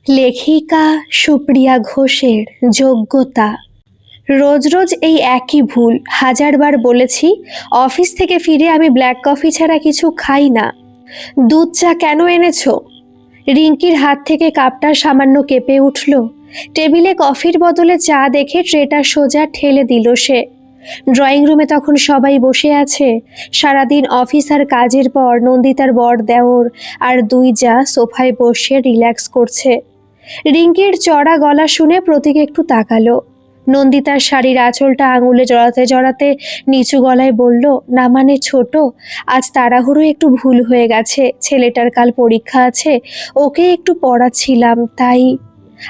লেখিকা সুপ্রিয়া ঘোষের যোগ্যতা। রোজ রোজ এই একই ভুল হাজারবার বলেছি। অফিস থেকে ফিরে আমি ব্ল্যাক কফি ছাড়া কিছু খাই না। দুধ চা কেন এনেছো? রিঙ্কির হাত থেকে কাপটা সামান্য কেঁপে উঠল। টেবিলে কফির বদলে চা দেখে ট্রেটা সোজা ঠেলে দিল সে। ড্রয়িং রুমে তখন সবাই বসে আছে। সারাদিন অফিস আর কাজের পর নন্দিতার বর দেওর আর দুই যা সোফায় বসে রিল্যাক্স করছে। রিঙ্কির চড়া গলা শুনে প্রতীক একটু তাকালো। নন্দিতার শাড়ির আঁচলটা আঙুলে জড়াতে জড়াতে নিচু গলায় বলল, না মানে ছোট, আজ তাড়াহুড়ো একটু ভুল হয়ে গেছে। ছেলেটার কাল পরীক্ষা আছে, ওকে একটু পড়াচ্ছিলাম তাই।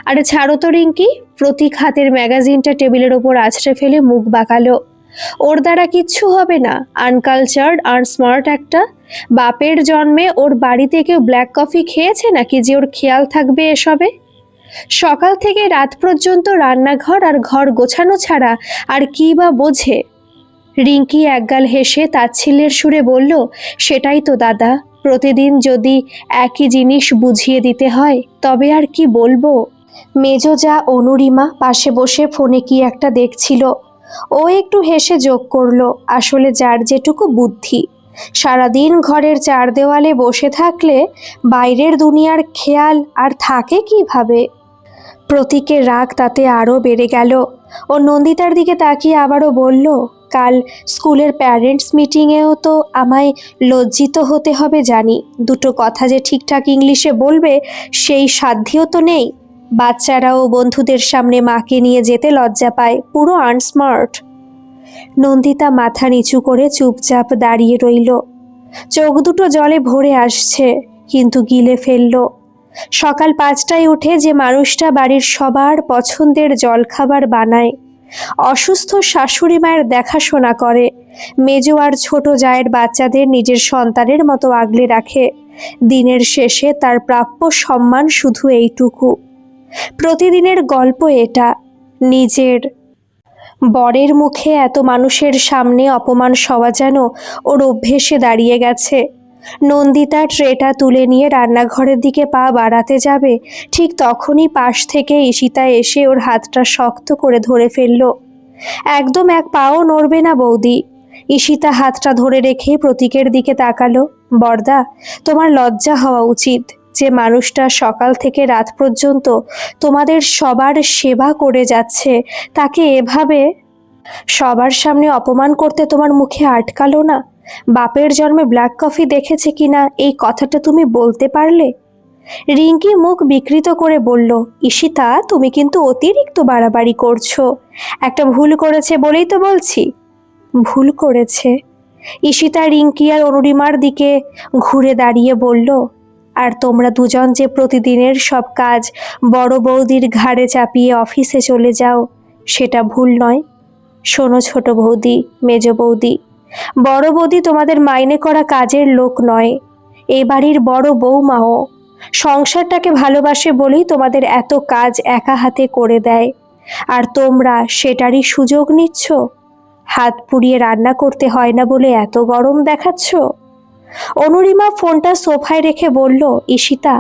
আরে ছাড়ো তো রিঙ্কি। প্রতীক হাতের ম্যাগাজিনটা টেবিলের ওপর আছড়ে ফেলে মুখ বাঁকালো। ওর দ্বারা কিচ্ছু হবে না। আনকালচার্ড আনস্মার্ট একটা। বাপের জন্মে ওর বাড়িতে কেউ ব্ল্যাক কফি খেয়েছে নাকি যে ওর খেয়াল থাকবে এসবে? সকাল থেকে রাত পর্যন্ত রান্নাঘর আর ঘর গোছানো ছাড়া আর কি বা বোঝে? রিঙ্কি একগাল হেসে তাচ্ছিল্যের সুরে বলল, সেটাই তো দাদা, প্রতিদিন যদি একই জিনিস বুঝিয়ে দিতে হয় তবে আর কি বলবো। মেজো যা অনুরিমা পাশে বসে ফোনে কি একটা দেখছিল। ও একটু হেসে যোগ করলো, আসলে যার যেটুকু বুদ্ধি। সারাদিন ঘরের চার দেওয়ালে বসে থাকলে বাইরের দুনিয়ার খেয়াল আর থাকে কিভাবে? প্রতীকের রাগ তাতে আরও বেড়ে গেল। ও নন্দিতার দিকে তাকিয়ে আবারও বলল, কাল স্কুলের প্যারেন্টস মিটিংয়েও তো আমায় লজ্জিত হতে হবে জানি। দুটো কথা যে ঠিকঠাক ইংলিশে বলবে সেই সাধ্যও তো নেই। বাচ্চারাও বন্ধুদের সামনে মাকে নিয়ে যেতে লজ্জা পায়, পুরো আনস্মার্ট। নন্দিতা মাথা নিচু করে চুপচাপ দাঁড়িয়ে রইল। চোখ দুটো জলে ভরে আসছে, কিন্তু গিলে ফেলল। সকাল 5টায় উঠে যে মানুষটা বাড়ির সবার পছন্দের জলখাবার বানায়, অসুস্থ শাশুড়ি মায়ের দেখাশোনা করে, মেজো আর ছোট জায়ের বাচ্চাদের নিজের সন্তানের মতো আগলে রাখে, দিনের শেষে তার প্রাপ্য সম্মান শুধু এইটুকু। প্রতিদিনের গল্প এটা। নিজের বরের মুখে এত মানুষের সামনে অপমান সওয়া যেন ওর অভ্যেসে দাঁড়িয়ে গেছে। নন্দিতা ট্রেটা তুলে নিয়ে রান্নাঘরের দিকে পা বাড়াতে যাবে, ঠিক তখনই পাশ থেকে ঈশিতা এসে ওর হাতটা শক্ত করে ধরে ফেলল। একদম এক পাও নড়বে না বৌদি। ঈশিতা হাতটা ধরে রেখে প্রতীকের দিকে তাকালো। বরদা, তোমার লজ্জা হওয়া উচিত। যে মানুষটা সকাল থেকে রাত পর্যন্ত তোমাদের সবার সেবা করে যাচ্ছে, তাকে এভাবে সবার সামনে অপমান করতে তোমার মুখে আটকালো না? বাপের জন্মে ব্ল্যাক কফি দেখেছে কিনা এই কথাটা তুমি বলতে পারলে? রিঙ্কি মুখ বিকৃত করে বলল, ঈশিতা, তুমি কিন্তু অতিরিক্ত বাড়াবাড়ি করছো। একটা ভুল করেছে বলেই তো বলছি। ভুল করেছে? ঈশিতা রিঙ্কি আর অনুরিমার দিকে ঘুরে দাঁড়িয়ে বলল, আর তোমরা দুজন যে প্রতিদিনের সব কাজ বড় বৌদির ঘাড়ে চাপিয়ে অফিসে চলে যাও, সেটা ভুল নয়? শোনো ছোট বৌদি, মেজ বৌদি, বড় বৌদি তোমাদের মাইনে করা কাজের লোক নয়, এ বাড়ির বড় বৌমাও। সংসারটাকে ভালোবাসে বলেই তোমাদের এত কাজ একা হাতে করে দেয়, আর তোমরা সেটারই সুযোগ নিচ্ছ। হাত পুড়িয়ে রান্না করতে হয় না বলে এত গরম দেখাচ্ছ। অনুরিমা ফোনটা সোফায় রেখে বলল, ঈশিতা,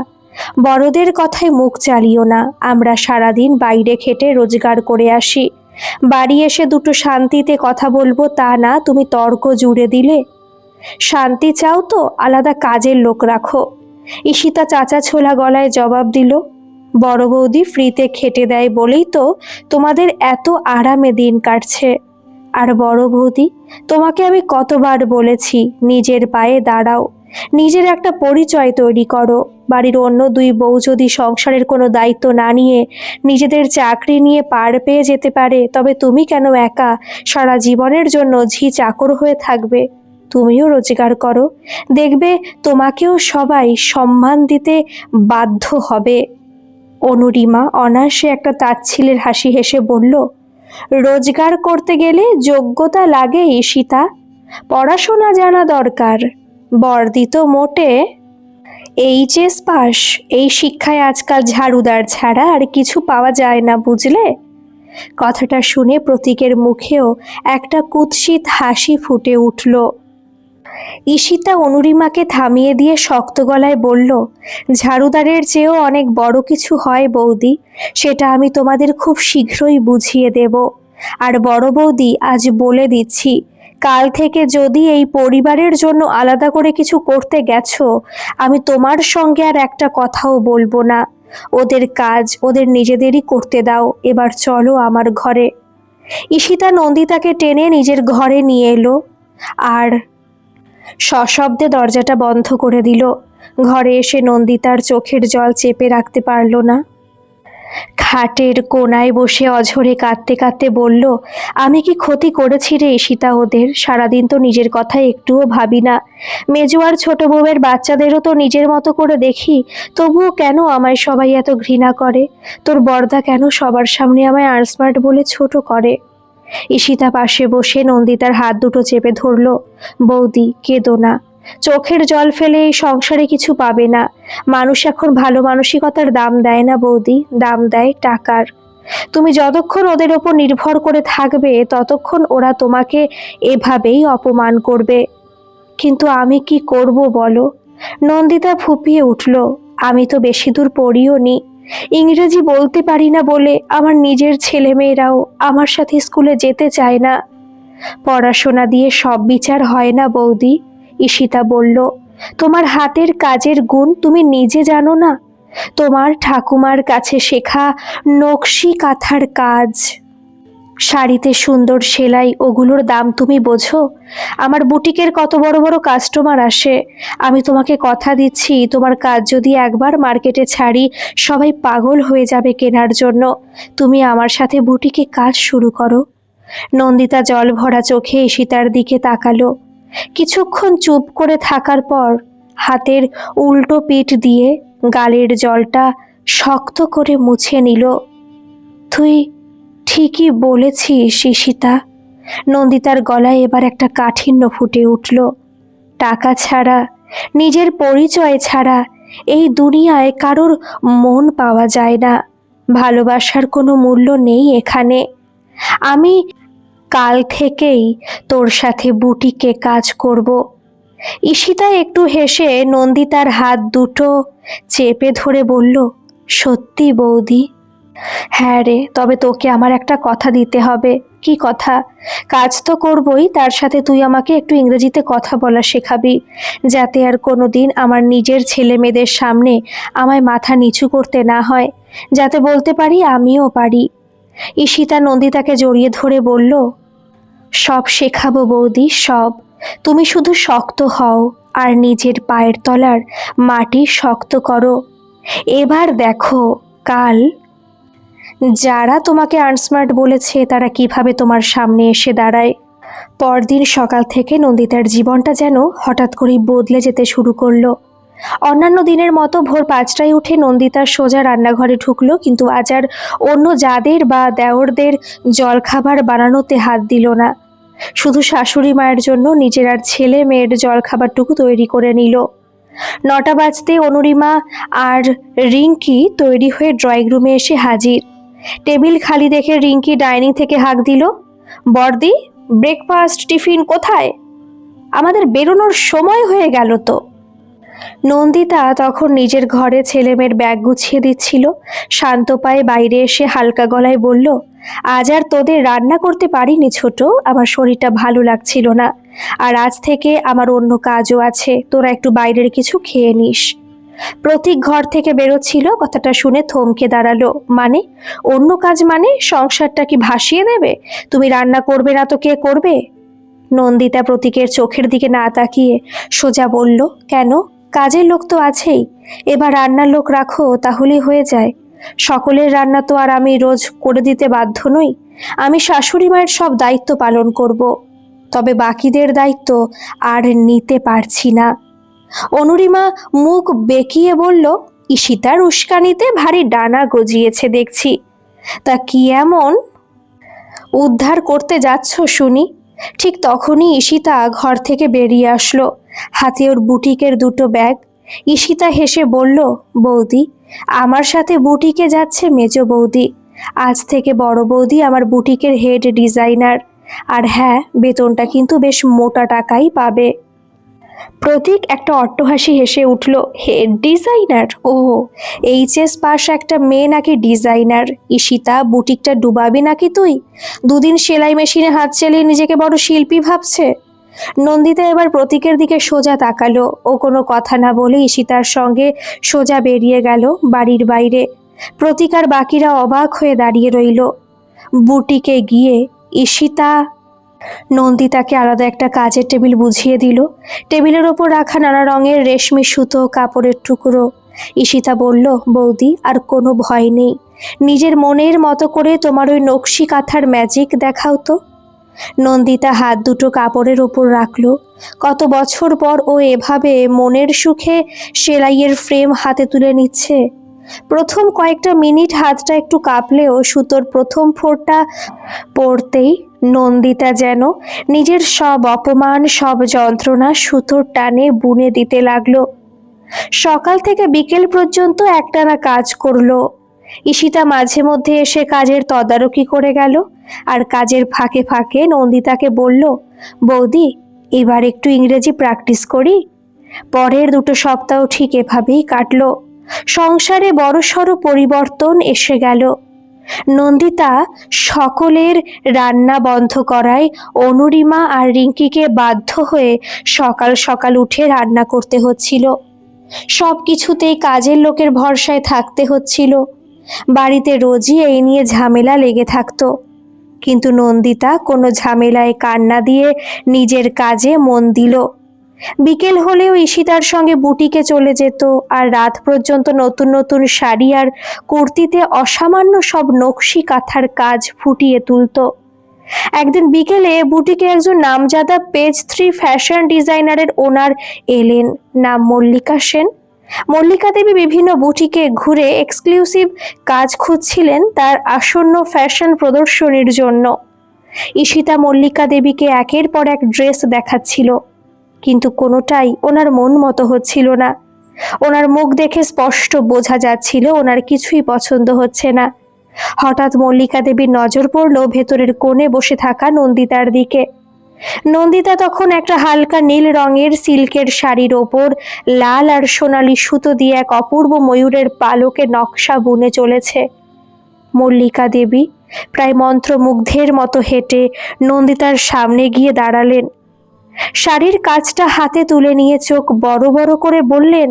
বড়দের কথায় মুখ চালিও না। আমরা সারাদিন বাইরে খেটে রোজগার করে আসি, বাড়ি এসে দুটো শান্তিতে কথা বলবো তা না তুমি তর্ক জুড়ে দিলে। শান্তি চাও তো আলাদা কাজের লোক রাখো। ঈশিতা চাচা ছোলা গলায় জবাব দিল, বড় বৌদি ফ্রিতে খেটে দেয় বলেই তো তোমাদের এত আরামে দিন কাটছে। আর বড় বৌদি, তোমাকে আমি কতবার বলেছি নিজের পায়ে দাঁড়াও, নিজের একটা পরিচয় তৈরি করো। বাড়ির অন্য দুই বউ যদি সংসারের কোনো দায়িত্ব না নিয়ে নিজেদের চাকরি নিয়ে পার পেয়ে যেতে পারে, তবে তুমি কেন একা সারা জীবনের জন্য ঝি চাকর হয়ে থাকবে? তুমিও রোজগার করো, দেখবে তোমাকেও সবাই সম্মান দিতে বাধ্য হবে। অনুরিমা অনায়াসে একটা তাচ্ছিলের হাসি হেসে বলল, রোজগার করতে গেলে যোগ্যতা লাগে ঈশিতা, পড়াশোনা জানা দরকার। বর্দি তো মোটে এইচএস পাস, এই শিক্ষায় আজকাল ঝাড়ুদার ছাড়া আর কিছু পাওয়া যায় না, বুঝলে? কথাটা শুনে প্রতীকের মুখেও একটা কুৎসিত হাসি ফুটে উঠল। ঈশিতা অনুরিমাকে থামিয়ে দিয়ে শক্ত গলায় বলল, ঝাড়ুদারের চেয়েও অনেক বড় কিছু হয় বৌদি, সেটা আমি তোমাদের খুব শীঘ্রই বুঝিয়ে দেব। আর বড় বৌদি, আজ বলে দিচ্ছি, কাল থেকে যদি এই পরিবারের জন্য আলাদা করে কিছু করতে গেছো, আমি তোমার সঙ্গে আর একটা কথাও বলবো না। ওদের কাজ ওদের নিজেদেরই করতে দাও, এবার চলো আমার ঘরে। ঈশিতা নন্দিতাকে টেনে নিজের ঘরে নিয়ে এলো আর সশব্দে দরজাটা বন্ধ করে দিল। ঘরে এসে নন্দিতার চোখের জল চেপে রাখতে পারল না। খাটের কোনায় বসে অঝরে কাঁদতে কাঁদতে বলল, আমি কি ক্ষতি করেছি রে ঈশিতা ওদের? সারাদিন তো নিজের কথা একটুও ভাবি না। মেজো আর ছোট বউয়ের বাচ্চাদেরও তো নিজের মতো করে দেখি, তবুও কেন আমায় সবাই এত ঘৃণা করে? তোর বড়দা কেন সবার সামনে আমায় আনস্মার্ট বলে ছোট করে? ঈশিতা পাশে বসে নন্দিতার হাত দুটো চেপে ধরল। বৌদি, কেঁদো না, চোখের জল ফেলে এই সংসারে কিছু পাবে না। মানুষ এখন ভালো মানসিকতার দাম দেয় না বৌদি, দাম দেয় টাকার। তুমি যতক্ষণ ওদের ওপর নির্ভর করে থাকবে ততক্ষণ ওরা তোমাকে এভাবেই অপমান করবে। কিন্তু আমি কি করব বলো? নন্দিতা ফুপিয়ে উঠল। আমি তো বেশি দূর পড়িও নি, ইংরেজি বলতে পারি না বলে আমার নিজের ছেলেমেয়েরাও আমার সাথে স্কুলে যেতে চায় না। পড়াশোনা দিয়ে সব বিচার হয় না বৌদি, ঈশিতা বলল। তোমার হাতের কাজের গুণ তুমি নিজে জানো না? তোমার ঠাকুমার কাছে শেখা নকশি কাঁথার কাজ, শাড়িতে সুন্দর সেলাই, ওগুলোর দাম তুমি বোঝো? আমার বুটিকের কত বড় বড় কাস্টমার আসে। আমি তোমাকে কথা দিচ্ছি, তোমার কাজ যদি একবার মার্কেটে ছাড়ি, সবাই পাগল হয়ে যাবে কেনার জন্য। তুমি আমার সাথে বুটিকে কাজ শুরু করো। নন্দিতা জল ভরা চোখে ঈশিতার দিকে তাকালো। কিছুক্ষণ চুপ করে থাকার পর হাতের উল্টো পিঠ দিয়ে গালের জলটা শক্ত করে মুছে নিল। তুই ঠিকই বলেছিস ঈশিতা। নন্দিতার গলায় এবার একটা কাঠিন্য ফুটে উঠল। টাকা ছাড়া, নিজের পরিচয় ছাড়া এই দুনিয়ায় কারোর মন পাওয়া যায় না। ভালোবাসার কোনো মূল্য নেই এখানে। আমি কাল থেকেই তোর সাথে বুটিকে কাজ করব। ঈশিতা একটু হেসে নন্দিতার হাত দুটো চেপে ধরে বলল, সত্যি বৌদি? হ্যাঁ রে, তবে তোকে আমার একটা কথা দিতে হবে। কি কথা? কাজ তো করবই, তার সাথে তুই আমাকে একটু ইংরেজিতে কথা বলা শেখাবি, যাতে আর কোনো দিন আমার নিজের ছেলে মেয়েদের সামনে আমায় মাথা নিচু করতে না হয়, যাতে বলতে পারি আমিও পারি। ঈশিতা নন্দিতাকে জড়িয়ে ধরে বলল, সব শেখাবো বৌদি, সব। তুমি শুধু শক্ত হও আর নিজের পায়ের তলার মাটি শক্ত করো। এবার দেখো কাল যারা তোমাকে আনস্মার্ট বলেছে তারা কিভাবে তোমার সামনে এসে দাঁড়ায়। পরদিন সকাল থেকে নন্দিতার জীবনটা যেন হঠাৎ করেই বদলে যেতে শুরু করলো। অন্যান্য দিনের মতো ভোর 5টায় উঠে নন্দিতার সোজা রান্নাঘরে ঢুকলো, কিন্তু আজ আর অন্য যাদের বা দেওরদের জলখাবার বানানোতে হাত দিল না। শুধু শাশুড়ি মায়ের জন্য নিজের আর ছেলে মেয়ের জলখাবারটুকু তৈরি করে নিল। 9টা বাজতে অনুরিমা আর রিঙ্কি তৈরি হয়ে ড্রয়িং রুমে এসে হাজির। টেবিল খালি দেখে রিঙ্কি ডাইনিং থেকে হাঁক দিল, বর্দি, ব্রেকফাস্ট টিফিন কোথায়? আমাদের বেরোনোর সময় হয়ে গেল তো। নন্দিতা তখন নিজের ঘরে ছেলেমেয়ের ব্যাগ গুছিয়ে দিচ্ছিল। শান্ত পায়ে বাইরে এসে হালকা গলায় বলল, আজ আর তোদের রান্না করতে পারিনি ছোট, আমার শরীরটা ভালো লাগছিল না, আর আজ থেকে আমার অন্য কাজও আছে, তোরা একটু বাইরের কিছু খেয়ে নিস। প্রতীক ঘর থেকে বেরোচ্ছিল, কথাটা শুনে থমকে দাঁড়ালো। মানে? অন্য কাজ মানে? সংসারটা কি ভাসিয়ে দেবে? তুমি রান্না করবে না তো কে করবে? নন্দিতা প্রতীকের চোখের দিকে না তাকিয়ে সোজা বলল, কেন? কাজের লোক তো আছেই, এবার রান্নার লোক রাখো, তাহলেই হয়ে যায়। সকলের রান্না তো আর আমি রোজ করে দিতে বাধ্য নই। আমি শাশুড়ি মায়ের সব দায়িত্ব পালন করব, তবে বাকিদের দায়িত্ব আর নিতে পারছি না। অনুরিমা মুখ বেঁকিয়ে বলল, ঈশিতার উস্কানিতে ভারী ডানা গজিয়েছে দেখছি। তা কি এমন উদ্ধার করতে যাচ্ছ শুনি? ঠিক তখনই ঈশিতা ঘর থেকে বেরিয়ে আসলো, হাতে ওর বুটিকের 2টো ব্যাগ। ঈশিতা হেসে বলল, বৌদি, আমার সাথে বুটিকে যাচ্ছে মেজো বৌদি। আজ থেকে বড় বৌদি আমার বুটিকের হেড ডিজাইনার। আর হ্যাঁ, বেতনটা কিন্তু বেশ মোটা টাকাই পাবে। প্রতীক একটা অট্টহাসি হেসে উঠল। Head designer? ও, এইচএস পাস একটা মেয়ে নাকি ডিজাইনার? ঈশিতা, বুটিকটা ডুবাবি নাকি তুই? দুদিন সেলাই মেশিনে হাত চালিয়ে নিজেকে বড় শিল্পী ভাবছে। নন্দিতা এবার প্রতীকের দিকে সোজা তাকালো। ও কোনো কথা না বলে ঈশিতার সঙ্গে সোজা বেরিয়ে গেল বাড়ির বাইরে। প্রতীক আর বাকিরা অবাক হয়ে দাঁড়িয়ে রইল। বুটিকে গিয়ে ঈশিতা নন্দিতাকে আলাদা একটা কাজের টেবিল বুঝিয়ে দিল। টেবিলের ওপর রাখা নানা রঙের রেশমি সুতো, কাপড়ের টুকরো। ঈশিতা বলল, বৌদি, আর কোনো ভয় নেই। নিজের মনের মতো করে তোমার ওই নকশি কাঁথার ম্যাজিক দেখাও তো। নন্দিতা হাত দুটো কাপড়ের ওপর রাখলো। কত বছর পর ও এভাবে মনের সুখে সেলাইয়ের ফ্রেম হাতে তুলে নিচ্ছে। প্রথম কয়েকটা মিনিট হাতটা একটু কাঁপলেও সুতোর প্রথম ফোঁটা পড়তেই নন্দিতা যেন নিজের সব অপমান, সব যন্ত্রণা সুতোর টানে বুনে দিতে লাগলো। সকাল থেকে বিকেল পর্যন্ত একটানা কাজ করলো। ঈশিতা মাঝে মধ্যে এসে কাজের তদারকি করে গেল, আর কাজের ফাঁকে ফাঁকে নন্দিতাকে বলল, বৌদি, এবার একটু ইংরেজি প্র্যাকটিস করি। পরের 2 সপ্তাহ ঠিক এভাবেই কাটলো। সংসারে বড়সড় পরিবর্তন এসে গেল। নন্দিতা সকলের রান্না বন্ধ করায় অনুরিমা আর রিঙ্কিকে বাধ্য হয়ে সকাল সকাল উঠে রান্না করতে হচ্ছিল। সব কিছুতেই কাজের লোকের ভরসায় থাকতে হচ্ছিল। বাড়িতে রোজই এই নিয়ে ঝামেলা লেগে থাকতো, কিন্তু নন্দিতা কোনো ঝামেলায় কান না দিয়ে নিজের কাজে মন দিল। বিকেল হলেও ঈশিতার সঙ্গে বুটিকে চলে যেত, আর রাত পর্যন্ত নতুন নতুন শাড়ি আর কুর্তিতে অসামান্য সব নকশি কাঁথার কাজ ফুটিয়ে তুলত। একদিন বিকেলে বুটিকে একজন নামজাদা পেজ 3 ফ্যাশন ডিজাইনারের ওনার এলেন, নাম মল্লিকা সেন। মল্লিকা দেবী বিভিন্ন বুটিকে ঘুরে এক্সক্লুসিভ কাজ খুঁজছিলেন তার আসন্ন ফ্যাশন প্রদর্শনীর জন্য। ঈশিতা মল্লিকা দেবীকে একের পর এক ড্রেস দেখাচ্ছিল, কিন্তু কোনোটাই ওনার মন মতো হচ্ছিল না। ওনার মুখ দেখে স্পষ্ট বোঝা যাচ্ছিল ওনার কিছুই পছন্দ হচ্ছে না। হঠাৎ মল্লিকা দেবীর নজর পড়ল ভেতরের কোণে বসে থাকা নন্দিতার দিকে। নন্দিতা তখন একটা হালকা নীল রঙের সিল্কের শাড়ির ওপর লাল আর সোনালি সুতো দিয়ে এক অপূর্ব ময়ূরের পালকে নকশা বুনে চলেছে। মল্লিকা দেবী প্রায় মন্ত্রমুগ্ধের মতো হেঁটে নন্দিতার সামনে গিয়ে দাঁড়ালেন। শাড়ির কাজটা হাতে তুলে নিয়ে চোখ বড় বড় করে বললেন,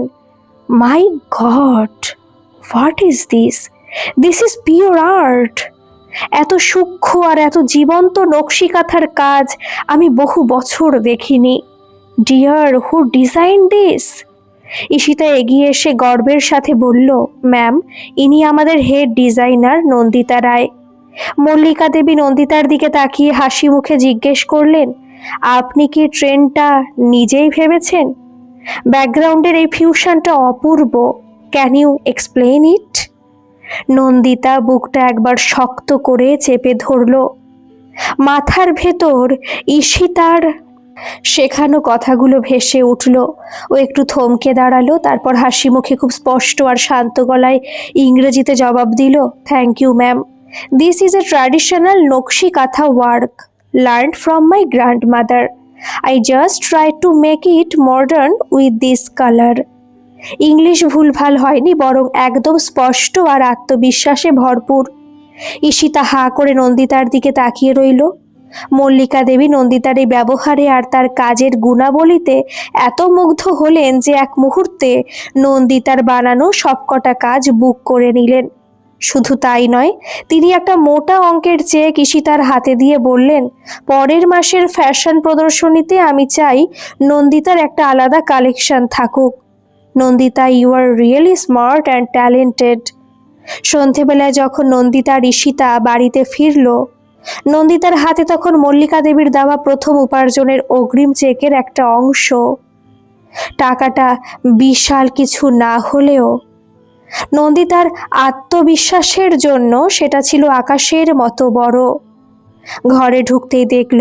my god, what is this? This is pure art. এত সূক্ষ্ম আর এত জীবন্ত নকশি কাঁথার কাজ আমি বহু বছর দেখিনি। Dear, who design this? Ishita এগিয়ে এসে গর্বের সাথে বলল, ম্যাম, ইনি আমাদের হেড ডিজাইনার নন্দিতা রায়। মল্লিকা দেবী নন্দিতার দিকে তাকিয়ে হাসি মুখে জিজ্ঞেস করলেন, আপনি কি ট্রেন্ডটা নিজেই ভেবেছেন? ব্যাকগ্রাউন্ডের এই ফিউশনটা অপূর্ব। Can you explain it? Nandita বুকটা একবার শক্ত করে চেপে ধরল। মাথার ভেতর ঈশিতার শেখানো কথাগুলো ভেসে উঠল। ও একটু থমকে দাঁড়ালো, তারপর হাসি মুখে খুব স্পষ্ট আর শান্ত গলায় ইংরেজিতে জবাব দিল, thank you ma'am. This is a traditional nakshi kantha work learned from my grandmother. I just tried to make it modern with this color. English ভুলভাল হয়নি, বরং একদম স্পষ্ট আর আত্মবিশ্বাসে ভরপুর। ঈশিতা হা করে নন্দিতার দিকে তাকিয়ে রইল। মল্লিকা দেবী নন্দিতার এই ব্যবহারে আর তার কাজের গুণাবলীতে এত মুগ্ধ হলেন যে এক মুহূর্তে নন্দিতার বানানো সবকটা কাজ বুক করে নিলেন। শুধু তাই নয়, তিনি একটা মোটা অঙ্কের চেক ঈশিতার হাতে দিয়ে বললেন, পরের মাসের ফ্যাশন প্রদর্শনীতে আমি চাই নন্দিতার একটা আলাদা কালেকশন থাকুক। Nandita, you are really smart and talented. সন্ধেবেলায় যখন নন্দিতা আর ঈশিতা বাড়িতে ফিরল, নন্দিতার হাতে তখন মল্লিকা দেবীর দেওয়া প্রথম উপার্জনের অগ্রিম চেকের একটা অংশ। টাকাটা বিশাল কিছু না হলেও নন্দিতার আত্মবিশ্বাসের জন্য সেটা ছিল আকাশের মতো বড়। ঘরে ঢুকতেই দেখল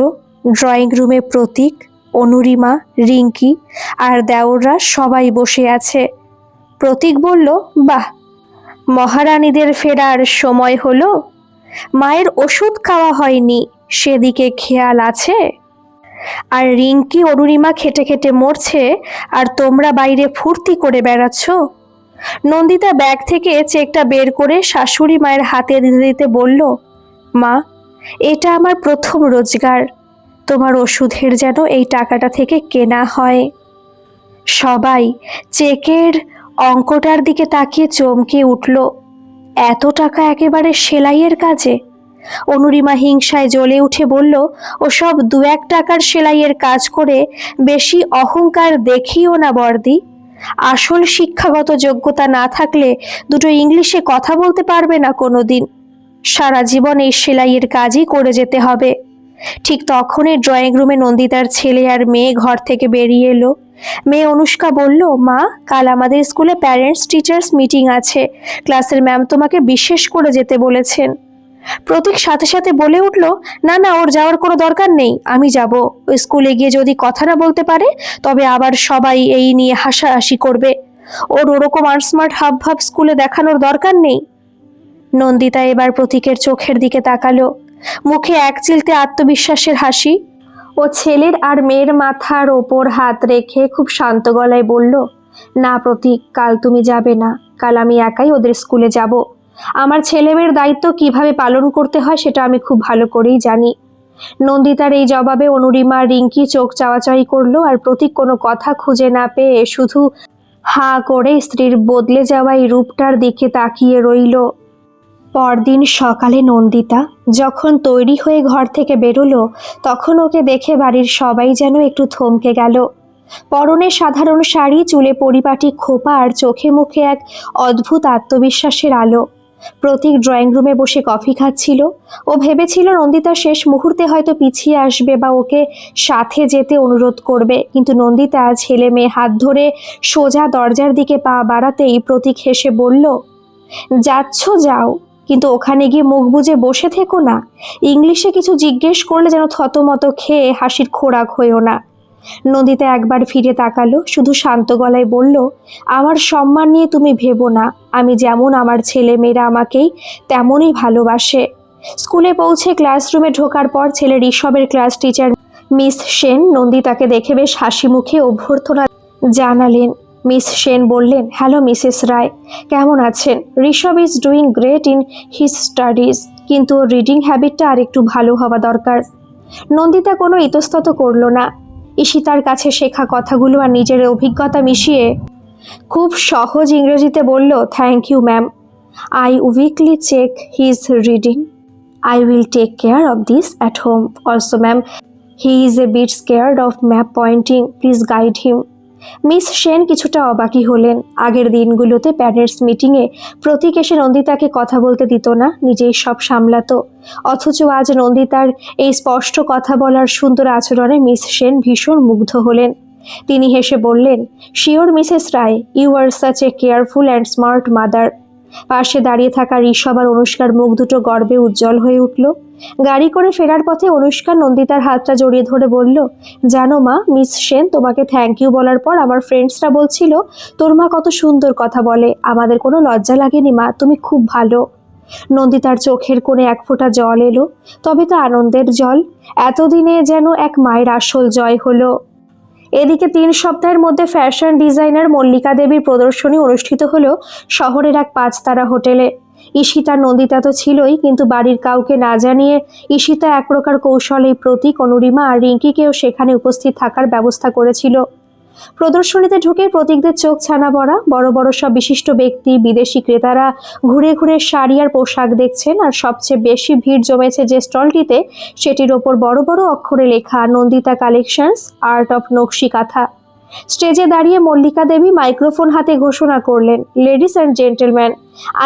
ড্রয়িং রুমে প্রতীক, অনুরিমা, রিঙ্কি আর দেওররা সবাই বসে আছে। প্রতীক বলল, বাহ, মহারানীদের ফেরার সময় হলো। মায়ের ওষুধ খাওয়া হয়নি, সেদিকে খেয়াল আছে? আর রিঙ্কি অরুণিমা খেটে খেটে মরছে, আর তোমরা বাইরে ফুর্তি করে বেড়াচ্ছ। নন্দিতা ব্যাগ থেকে চেকটা বের করে শাশুড়ি মায়ের হাতে দিতে দিতে বলল, মা, এটা আমার প্রথম রোজগার, তোমার ওষুধের যেন এই টাকাটা থেকে কেনা হয়। সবাই চেকের অঙ্কটার দিকে তাকিয়ে চমকে উঠল। এত টাকা একেবারে সেলাইয়ের কাজে? অনুরিমা হিংসায় জ্বলে উঠে বলল, ওসব 2-1 টাকার সেলাইয়ের কাজ করে বেশি অহংকার দেখিও না বর্দি। আসল শিক্ষাগত যোগ্যতা না থাকলে দুটো ইংলিশে কথা বলতে পারবে না কোনোদিন। সারা জীবন এই সেলাইয়ের কাজই করে যেতে হবে। ঠিক তখনই ড্রয়িং রুমে নন্দিতার ছেলে আর মেয়ে ঘর থেকে বেরিয়ে এলো। মেয়ে অনুষ্কা বলল, মা, কাল আমাদের স্কুলে প্যারেন্টস টিচার্স মিটিং আছে, ক্লাসের ম্যাম তোমাকে বিশেষ করে যেতে বলেছেন। প্রতীক সাথে সাথে বলে উঠল, না না, ওর যাওয়ার কোনো দরকার নেই, আমি যাব। ওই স্কুলে গিয়ে যদি কথা না বলতে পারে তবে আবার সবাই এই নিয়ে হাসাহাসি করবে। ওর ওরকম আনস্মার্ট হাবভাব স্কুলে দেখানোর দরকার নেই। নন্দিতা এবার প্রতীকের চোখের দিকে তাকালো, মুখে এক চিলতে আত্মবিশ্বাসের হাসি। ও ছেলের আর মেয়ের মাথার ওপর হাত রেখে খুব শান্ত গলায় বলল, না প্রতীক, কাল তুমি যাবে না, কাল আমি একাই ওদের স্কুলে যাব। আমার ছেলে মেয়ের দায়িত্ব কিভাবে পালন করতে হয় সেটা আমি খুব ভালো করেই জানি। নন্দিতার এই জবাবে অনুরিমা রিঙ্কি চোখ চাওয়াচাওয়ি করলো, আর প্রতীক কোনো কথা খুঁজে না পেয়ে শুধু হাঁ করে স্ত্রীর বদলে যাওয়া এই রূপটার দিকে তাকিয়ে রইল। পরদিন সকালে নন্দিতা যখন তৈরি হয়ে ঘর থেকে বেরোলো, তখন ওকে দেখে বাড়ির সবাই যেন একটু থমকে গেল। পরনে সাধারণ শাড়ি, চুলে পরিপাটি খোপা, আর চোখে মুখে এক অদ্ভুত আত্মবিশ্বাসের আলো। প্রতীক ড্রয়িং রুমে বসে কফি খাচ্ছিল। ও ভেবেছিল নন্দিতা শেষ মুহূর্তে হয়তো পিছিয়ে আসবে বা ওকে সাথে যেতে অনুরোধ করবে, কিন্তু নন্দিতা ছেলে মেয়ে হাত ধরে সোজা দরজার দিকে পা বাড়াতেই প্রতীক হেসে বলল, যাচ্ছ যাও, কিন্তু ওখানে গিয়ে মুখ বুজে বসে থেকো না। ইংলিশে কিছু জিজ্ঞেস করলে যেন থতমত খেয়ে হাসির খোরাক হয়েও না। নন্দিতা একবার ফিরে তাকালো, শুধু শান্ত গলায় বলল, আমার সম্মান নিয়ে তুমি ভেবো না, আমি যেমন আমার ছেলে মেয়েরা আমাকেই তেমনই ভালোবাসে। স্কুলে পৌঁছে ক্লাসরুমে ঢোকার পর ছেলে ঋষভের ক্লাস টিচার মিস সেন নন্দিতাকে দেখে বেশ হাসি মুখে অভ্যর্থনা জানালেন। মিস সেন বললেন, হ্যালো মিসেস রায়, কেমন আছেন? Rishabh is doing great in his studies, কিন্তু ওর রিডিং হ্যাবিটটা আর একটু ভালো হওয়া দরকার। নন্দিতা কোনো ইতস্তত করল না। ঈশিতার কাছে শেখা কথাগুলো আর নিজের অভিজ্ঞতা মিশিয়ে খুব সহজ ইংরেজিতে বলল, thank you ma'am, I weekly check his reading, I will take care of this at home also ma'am, he is a bit scared of map pointing, please guide him. Miss Sen কিছুটা অবাকই হলেন। আগের দিনগুলোতে প্যারেন্টস মিটিংয়ে প্রতীক এসে নন্দিতাকে কথা বলতে দিত না, নিজেই সব সামলাতো। অথচ আজ নন্দিতার এই স্পষ্ট কথা বলার সুন্দর আচরণে মিস সেন ভীষণ মুগ্ধ হলেন। তিনি হেসে বললেন, sure Mrs Roy, you are such a careful and smart mother. পাশে দাঁড়িয়ে থাকা ঋষভ আর অনুষ্কার মুখ দুটো গর্বে উজ্জ্বল হয়ে উঠল। গাড়ি করে ফেরার পথে অনুষ্কা নন্দিতার হাতটা জড়িয়ে ধরে বলল, জানো মা, মিস সেন তোমাকে থ্যাংক ইউ বলার পর আমার ফ্রেন্ডসরা বলছিল তোর মা কত সুন্দর কথা বলে, আমাদের কোনো লজ্জা লাগেনি মা, তুমি খুব ভালো। নন্দিতার চোখের কোণে এক ফোঁটা জল এলো, তবে তা আনন্দের জল। এতদিনে যেন এক মায়ের আসল জয় হলো। এদিকে 3 সপ্তাহের মধ্যে ফ্যাশন ডিজাইনার মল্লিকা দেবীর প্রদর্শনী অনুষ্ঠিত হলো শহরের এক 5 তারা হোটেলে। ঈশিতা নন্দিতা তো ছিলই, কিন্তু বাড়ির কাউকে না জানিয়ে ঈশিতা এক প্রকার কৌশলেই প্রতীক, অনুরিমা আর রিঙ্কিকেও সেখানে উপস্থিত থাকার ব্যবস্থা করেছিল। প্রদর্শনীতে ঢুকে প্রতীকদের চোখ ছানা পড়া। বড় বড় সব বিশিষ্ট ব্যক্তি, বিদেশি ক্রেতারা ঘুরে ঘুরে শাড়ি আর পোশাক দেখছেন। আর সবচেয়ে বেশি ভিড় জমেছে যে স্টলটিতে, সেটির ওপর বড় বড় অক্ষরে লেখা নন্দিতা কালেকশনস, আর্ট অফ নকশি কাঁথা। স্টেজে দাঁড়িয়ে মল্লিকা দেবী মাইক্রোফোন হাতে ঘোষণা করলেন, লেডিস অ্যান্ড জেন্টলম্যান,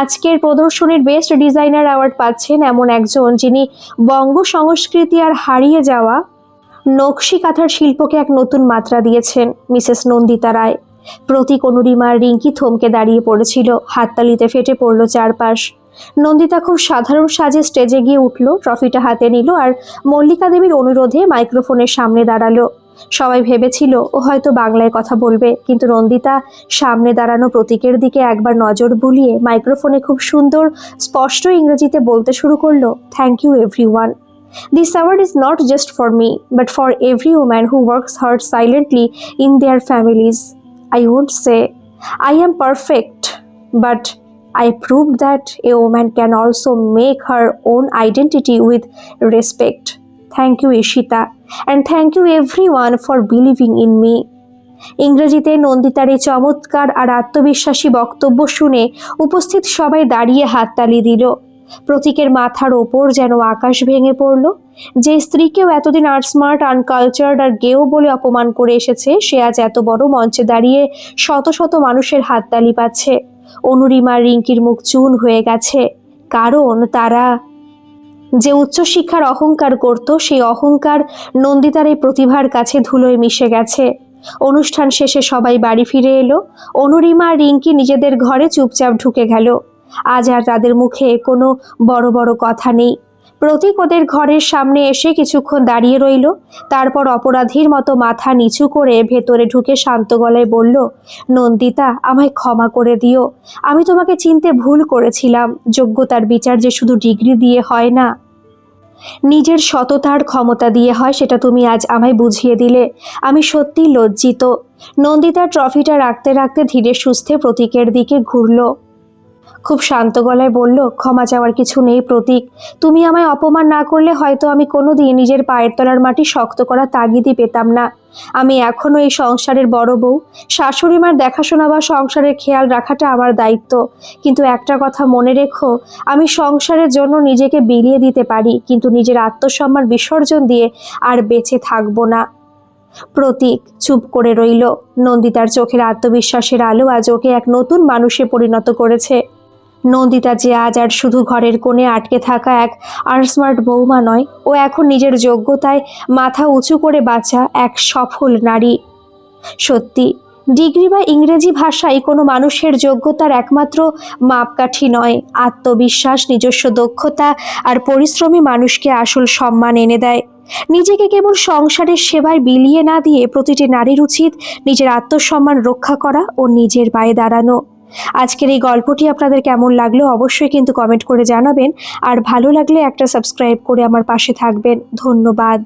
আজকের প্রদর্শনীর বেস্ট ডিজাইনার অ্যাওয়ার্ড পাচ্ছেন এমন একজন, যিনি বঙ্গ সংস্কৃতি আর হারিয়ে যাওয়া নকশি কাঁথার শিল্পকে এক নতুন মাত্রা দিয়েছেন, মিসেস নন্দিতা রায়। প্রতীক, অনুরিমা আর রিঙ্কি থমকে দাঁড়িয়ে পড়েছিল। হাততালিতে ফেটে পড়ল চারপাশ। নন্দিতা খুব সাধারণ সাজে স্টেজে গিয়ে উঠল, ট্রফিটা হাতে নিল আর মল্লিকা দেবীর অনুরোধে মাইক্রোফোনের সামনে দাঁড়ালো। সবাই ভেবেছিল ও হয়তো বাংলায় কথা বলবে, কিন্তু নন্দিতা সামনে দাঁড়ানো প্রতীকের দিকে একবার নজর বুলিয়ে মাইক্রোফোনে খুব সুন্দর স্পষ্ট ইংরেজিতে বলতে শুরু করলো, thank you everyone. This award is not just for me, but for every woman who works hard silently in their families. I won't say I am perfect, but I proved that a woman can also make her own identity with respect. Thank you, Ishita, and thank you everyone for believing in me. ইংরেজিতে নন্দিতার এই চমৎকার আর আত্মবিশ্বাসী বক্তব্য শুনে উপস্থিত সবাই দাঁড়িয়ে হাততালি দিল। প্রতীকের মাথার ওপর যেন আকাশ ভেঙে পড়ল। যে স্ত্রীকেও এতদিন আনস্মার্ট, আনকালচার্ড আর গেও বলে অপমান করে এসেছে, সে আজ এত বড় মঞ্চে দাঁড়িয়ে শত শত মানুষের হাততালি পাচ্ছে। অনুরিমা, রিঙ্কির মুখ চুন হয়ে গেছে, কারণ তারা যে উচ্চশিক্ষার অহংকার করত, সেই অহংকার নন্দিতার এই প্রতিভার কাছে ধুলোয় মিশে গেছে। অনুষ্ঠান শেষে সবাই বাড়ি ফিরে এলো। অনুরিমা আর রিঙ্কি নিজেদের ঘরে চুপচাপ ঢুকে গেল। আজ আর তাদের মুখে কোনো বড় বড় কথা নেই। প্রতীক ওদের ঘরের সামনে এসে কিছুক্ষণ দাঁড়িয়ে রইল, তারপর অপরাধীর মতো মাথা নিচু করে ভেতরে ঢুকে শান্ত গলায় বলল, নন্দিতা, আমায় ক্ষমা করে দিও। আমি তোমাকে চিনতে ভুল করেছিলাম। যোগ্যতার বিচার যে শুধু ডিগ্রি দিয়ে হয় না, নিজের সততার ক্ষমতা দিয়ে হয়, সেটা তুমি আজ আমায় বুঝিয়ে দিলে। আমি সত্যি লজ্জিত। নন্দিতা ট্রফিটা রাখতে রাখতে ধীরে সুস্থে প্রতীকের দিকে ঘুরল। খুব শান্ত গলায় বলল, ক্ষমা চাওয়ার কিছু নেই প্রতীক। তুমি আমায় অপমান না করলে হয়তো আমি কোনোদিন নিজের পায়ের তলার মাটি শক্ত করা তাগিদই পেতাম না। আমি এখনও এই সংসারের বড় বউ। শাশুড়ি মার দেখাশোনা বা সংসারের খেয়াল রাখাটা আমার দায়িত্ব। কিন্তু একটা কথা মনে রেখো, আমি সংসারের জন্য নিজেকে বিলিয়ে দিতে পারি, কিন্তু নিজের আত্মসম্মান বিসর্জন দিয়ে আর বেঁচে থাকবো না। প্রতীক চুপ করে রইল। নন্দিতার চোখের আত্মবিশ্বাসের আলো আজ ওকে এক নতুন মানুষে পরিণত করেছে। নন্দিতা যে আজ আর শুধু ঘরের কোণে আটকে থাকা এক আনস্মার্ট বৌমা নয়, ও এখন নিজের যোগ্যতায় মাথা উঁচু করে বাঁচা এক সফল নারী। সত্যি, ডিগ্রি বা ইংরেজি ভাষায় কোনো মানুষের যোগ্যতার একমাত্র মাপকাঠি নয়। আত্মবিশ্বাস, নিজস্ব দক্ষতা আর পরিশ্রমী মানুষকে আসল সম্মান এনে দেয়। নিজেকে কেবল সংসারের সেবায় বিলিয়ে না দিয়ে প্রতিটি নারীর উচিত নিজের আত্মসম্মান রক্ষা করা ও নিজের পায়ে দাঁড়ানো। আজকের এই গল্পটি আপনাদের কেমন লাগলো অবশ্যই কিন্তু কমেন্ট করে জানাবেন, আর ভালো লাগলে একটা সাবস্ক্রাইব করে আমার পাশে থাকবেন। ধন্যবাদ।